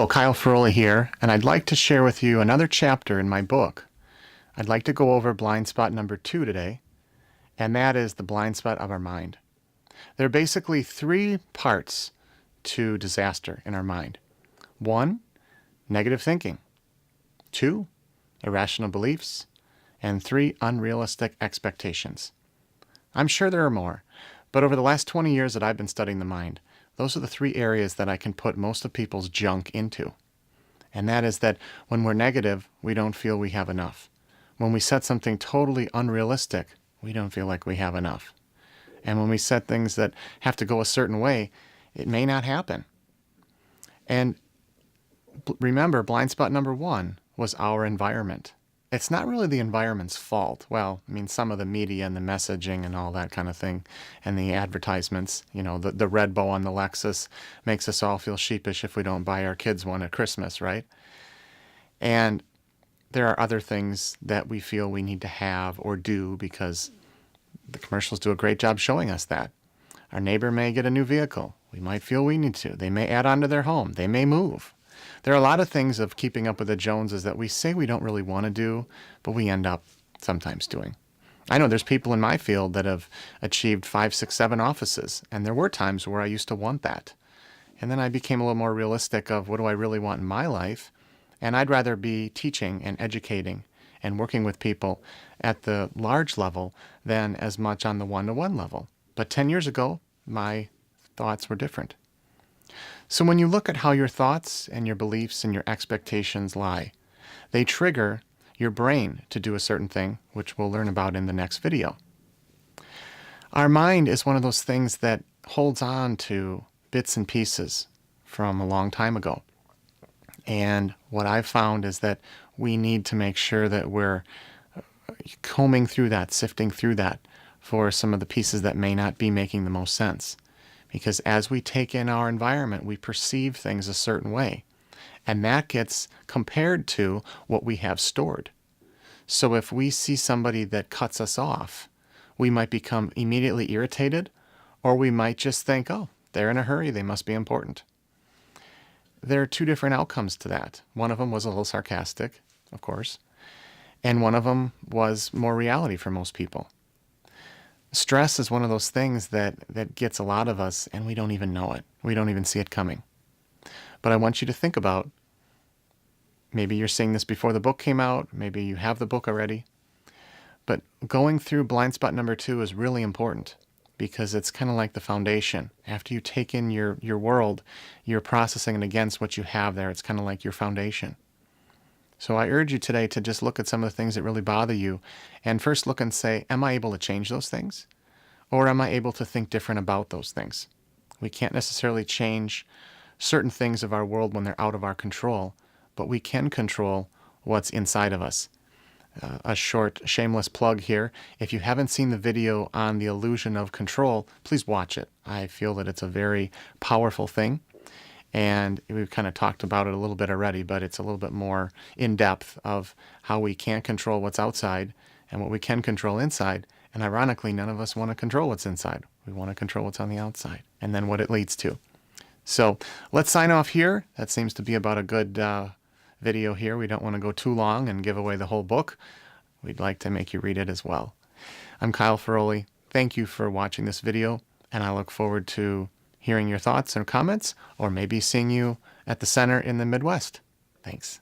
Hello, Kyle Ferroly here, and I'd like to share with you another chapter in my book. I'd like to go over blind spot number 2 today, and that is the blind spot of our mind. There are basically 3 parts to disaster in our mind. 1, negative thinking. 2, irrational beliefs. And 3, unrealistic expectations. I'm sure there are more, but over the last 20 years that I've been studying the mind, those are the 3 areas that I can put most of people's junk into. And that is that when we're negative, we don't feel we have enough. When we set something totally unrealistic, we don't feel like we have enough. And when we set things that have to go a certain way, it may not happen. And remember, blind spot number 1 was our environment. It's not really the environment's fault. Well, I mean, some of the media and the messaging and all that kind of thing, and the advertisements, the red bow on the Lexus makes us all feel sheepish if we don't buy our kids one at Christmas, right? And there are other things that we feel we need to have or do because the commercials do a great job showing us that. Our neighbor may get a new vehicle. We might feel we need to. They may add on to their home. They may move. There are a lot of things of keeping up with the Joneses that we say we don't really want to do, but we end up sometimes doing. I know there's people in my field that have achieved 5, 6, 7 offices, and there were times where I used to want that. And then I became a little more realistic of what do I really want in my life, and I'd rather be teaching and educating and working with people at the large level than as much on the one-to-one level. But 10 years ago, my thoughts were different. So when you look at how your thoughts and your beliefs and your expectations lie, they trigger your brain to do a certain thing, which we'll learn about in the next video. Our mind is one of those things that holds on to bits and pieces from a long time ago. And what I've found is that we need to make sure that we're combing through that, sifting through that for some of the pieces that may not be making the most sense. Because as we take in our environment, we perceive things a certain way. And that gets compared to what we have stored. So if we see somebody that cuts us off, we might become immediately irritated, or we might just think, oh, they're in a hurry, they must be important. There are 2 different outcomes to that. One of them was a little sarcastic, of course, and one of them was more reality for most people. Stress is one of those things that gets a lot of us, and we don't even know it. We don't even see it coming. But I want you to think about, maybe you're seeing this before the book came out, maybe you have the book already, but going through blind spot number 2 is really important because it's kind of like the foundation. After you take in your world, you're processing it against what you have there. It's kind of like your foundation. So I urge you today to just look at some of the things that really bother you and first look and say, am I able to change those things? Or am I able to think different about those things? We can't necessarily change certain things of our world when they're out of our control, but we can control what's inside of us. A short, shameless plug here. If you haven't seen the video on the illusion of control, please watch it. I feel that it's a very powerful thing. And we've kind of talked about it a little bit already, but it's a little bit more in depth of how we can't control what's outside and what we can control inside. And ironically, none of us want to control what's inside. We want to control what's on the outside and then what it leads to. So let's sign off here. That seems to be about a good video here. We don't want to go too long and give away the whole book. We'd like to make you read it as well. I'm Kyle Ferroly. Thank you for watching this video, and I look forward to hearing your thoughts and comments, or maybe seeing you at the center in the Midwest. Thanks.